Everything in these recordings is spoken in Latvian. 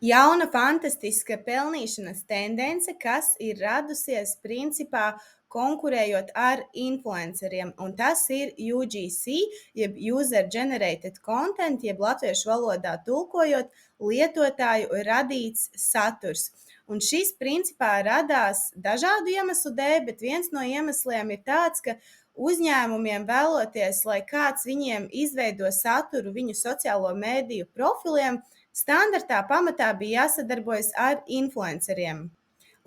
Jauna fantastiska pelnīšanas tendence, kas ir radusies principā konkurējot ar influenceriem, un tas ir UGC, jeb User Generated Content, jeb latviešu valodā tulkojot lietotāju radīts saturs. Un šis principā radās dažādu iemeslu dēļ, bet viens no iemesliem ir tāds, ka uzņēmumiem vēloties, lai kāds viņiem izveido saturu viņu sociālo mēdīju profiliem, standartā pamatā bija jāsadarbojas ar influenceriem.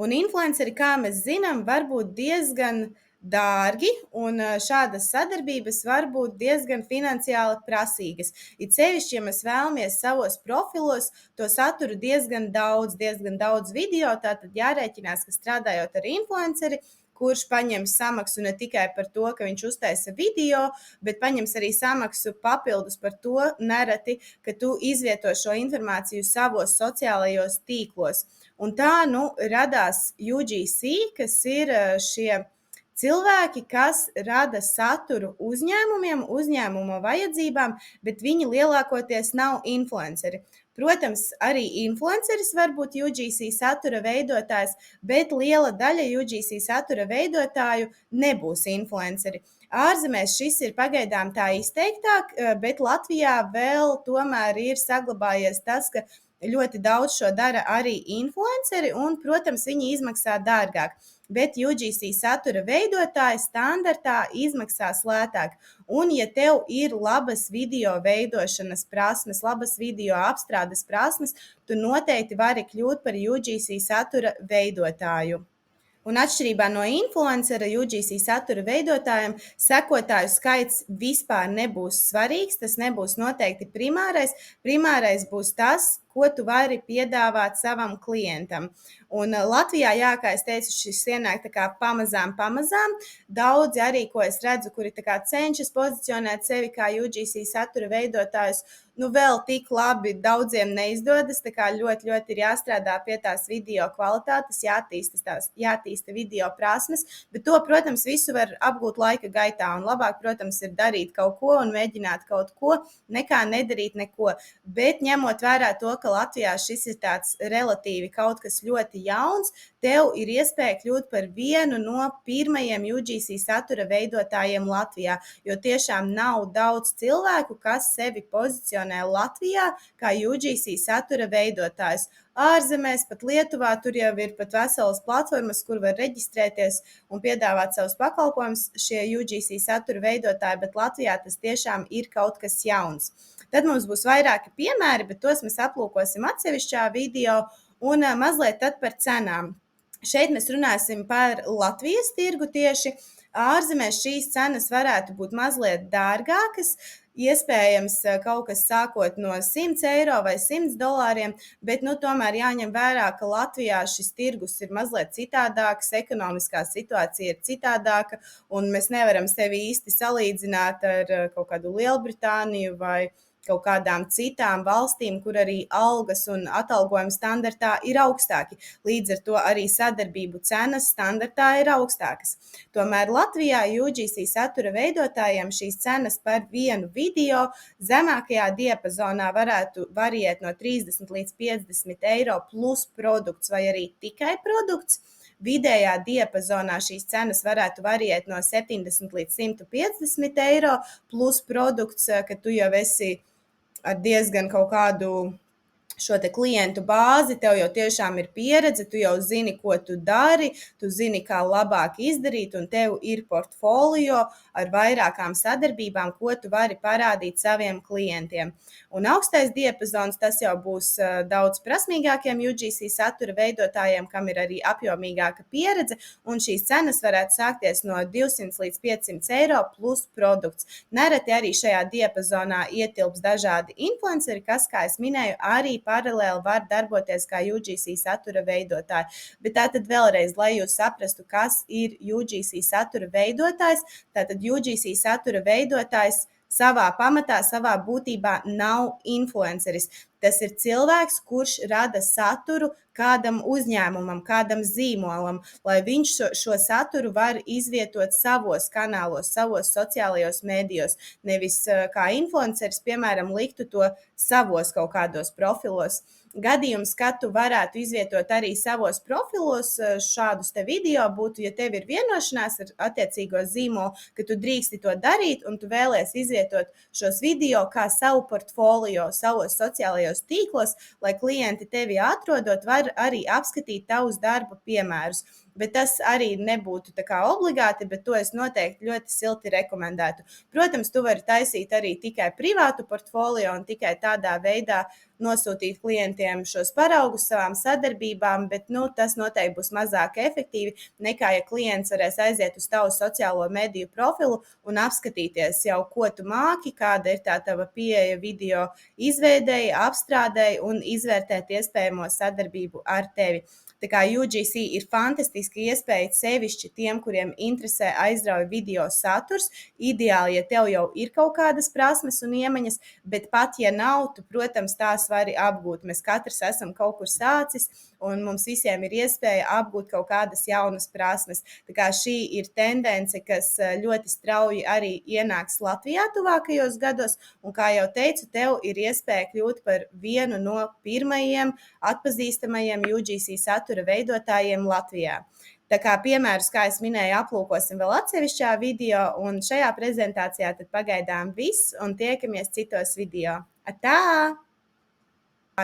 Un influenceri, kā mēs zinām, var būt diezgan dārgi, un šādas sadarbības var būt diezgan finansiāli prasīgas. It sevišķi, ja mēs vēlamies savos profilos to saturu diezgan daudz video, tātad jārēķinās, ka strādājot ar influenceri, kurš paņems samaksu ne tikai par to, ka viņš uztaisa video, bet paņems arī samaksu papildus par to nereti, ka tu izvieto šo informāciju savos sociālajos tīklos. Un tā radās UGC, kas ir šie cilvēki, kas rada saturu uzņēmumiem, uzņēmuma vajadzībām, bet viņi lielākoties nav influenceri. Protams, arī influenceris var būt UGC satura veidotājs, bet liela daļa UGC satura veidotāju nebūs influenceri. Ārzemēs šis ir pagaidām tā izteiktāk, bet Latvijā vēl tomēr ir saglabājies tas, ka ļoti daudz šo dara arī influenceri, un, protams, viņi izmaksā dārgāk. Bet UGC satura veidotāji standartā izmaksās lētāk. Un, ja tev ir labas video veidošanas prasmes, labas video apstrādes prasmes, tu noteikti vari kļūt par UGC satura veidotāju. Un atšķirībā no influencera, UGC satura veidotājiem, sekotāju skaits vispār nebūs svarīgs, tas nebūs noteikti primārais. Primārais būs tas, ko tu vari piedāvāt savam klientam. Un Latvijā, jā, kā es teicu, šis ienāk tā kā pamazām. Daudzi arī, ko es redzu, kuri tā kā cenšas pozicionēt sevi kā UGC satura veidotājus, vēl tik labi daudziem neizdodas, tā kā ļoti ir jāstrādā pie tās video kvalitātes, jātīsta video prasmes, bet to, protams, visu var apgūt laika gaitā, un labāk, protams, ir darīt kaut ko un mēģināt kaut ko, nekā nedarīt neko. Bet ņemot vērā to, ka Latvijā šis ir tāds relatīvi kaut kas ļoti jauns, tev ir iespēja kļūt par vienu no pirmajiem UGC satura veidotājiem Latvijā, jo tiešām nav daudz cilvēku, kas sevi pozicionē Latvijā kā UGC satura veidotājs. Ārzemēs, pat Lietuvā, tur jau ir pat veselas platformas, kur var reģistrēties un piedāvāt savus pakalpojumus šie UGC satura veidotāji, bet Latvijā tas tiešām ir kaut kas jauns. Tad mums būs vairāki piemēri, bet tos mēs aplūkosim atsevišķā video un mazliet tad par cenām. Šeit mēs runāsim par Latvijas tirgu tieši. Ārzemēs šīs cenas varētu būt mazliet dārgākas, iespējams kaut kas sākot no 100 eiro vai $100, bet tomēr jāņem vērā, ka Latvijā šis tirgus ir mazliet citādāks, ekonomiskā situācija ir citādāka, un mēs nevaram sevi īsti salīdzināt ar kaut kādu Lielbritāniju vai kaut kādām citām valstīm, kur arī algas un atalgojuma standartā ir augstāki. Līdz ar to arī sadarbību cenas standartā ir augstākas. Tomēr Latvijā UGC satura veidotājiem šīs cenas par vienu video zemākajā diapazonā varētu variēt no 30 līdz 50 eiro plus produkts vai arī tikai produkts. Vidējā diapazonā šīs cenas varētu variēt no 70 līdz 150 eiro plus produkts, ka tu jau esi ar diezgan kaut kādu šo te klientu bāzi, tev jau tiešām ir pieredze, tu jau zini, ko tu dari, tu zini, kā labāk izdarīt, un tev ir portfolio ar vairākām sadarbībām, ko tu vari parādīt saviem klientiem. Un augstais diapazons, tas jau būs daudz prasmīgākiem UGC satura veidotājiem, kam ir arī apjomīgāka pieredze, un šīs cenas varētu sākties no 200 līdz 500 eiro plus produkts. Nereti arī šajā diapazonā ietilps dažādi influenceri, kas, kā es minēju, arī paralēli var darboties kā UGC satura veidotāji. Bet tātad vēlreiz, lai jūs saprastu, kas ir UGC satura veidotājs, tātad UGC satura veidotājs savā pamatā, savā būtībā nav influenceris. Tas ir cilvēks, kurš rada saturu kādam uzņēmumam, kādam zīmolam, lai viņš šo saturu var izvietot savos kanālos, savos sociālajos mēdījos. Nevis kā influenceris, piemēram, liktu to savos kaut kādos profilos. gadījums, ka tu varētu izvietot arī savos profilos šādus te video, būtu, ja tev ir vienošanās ar attiecīgo zīmolu, ka tu drīksti to darīt un tu vēlies izvietot šos video kā savu portfolio savos sociālajos tīklos, lai klienti tevi atrodot, var arī apskatīt tavus darba piemērus. Bet tas arī nebūtu tā kā obligāti, bet to es noteikti ļoti silti rekomendētu. Protams, tu vari taisīt arī tikai privātu portfolio un tikai tādā veidā nosūtīt klientiem šos paraugus savām sadarbībām, bet tas noteikti būs mazāk efektīvi nekā, ja klients varēs aiziet uz tavu sociālo mediju profilu un apskatīties jau, ko tu māki, kāda ir tā tava pieeja video izveidēji, apstrādēji un izvērtēt iespējamo sadarbību ar tevi. Tā kā UGC ir fantastiska iespēja sevišķi tiem, kuriem interesē aizrauja video saturs. Ideāli, ja tev jau ir kaut kādas prasmes un iemaņas, bet pat ja nav, tu, protams, tās vari apgūt. Mēs katrs esam kaut kur sācis un mums visiem ir iespēja apgūt kaut kādas jaunas prasmes. Tā kā šī ir tendence, kas ļoti strauji arī ienāks Latvijā tuvākajos gados, un kā jau teicu, tev ir iespēja kļūt par vienu no pirmajiem atpazīstamajiem UGC satura veidotājiem Latvijā. Tā kā piemērus, kā es minēju, aplūkosim vēl atsevišķā video, un šajā prezentācijā tad pagaidām viss, un tiekamies citos video. Atā!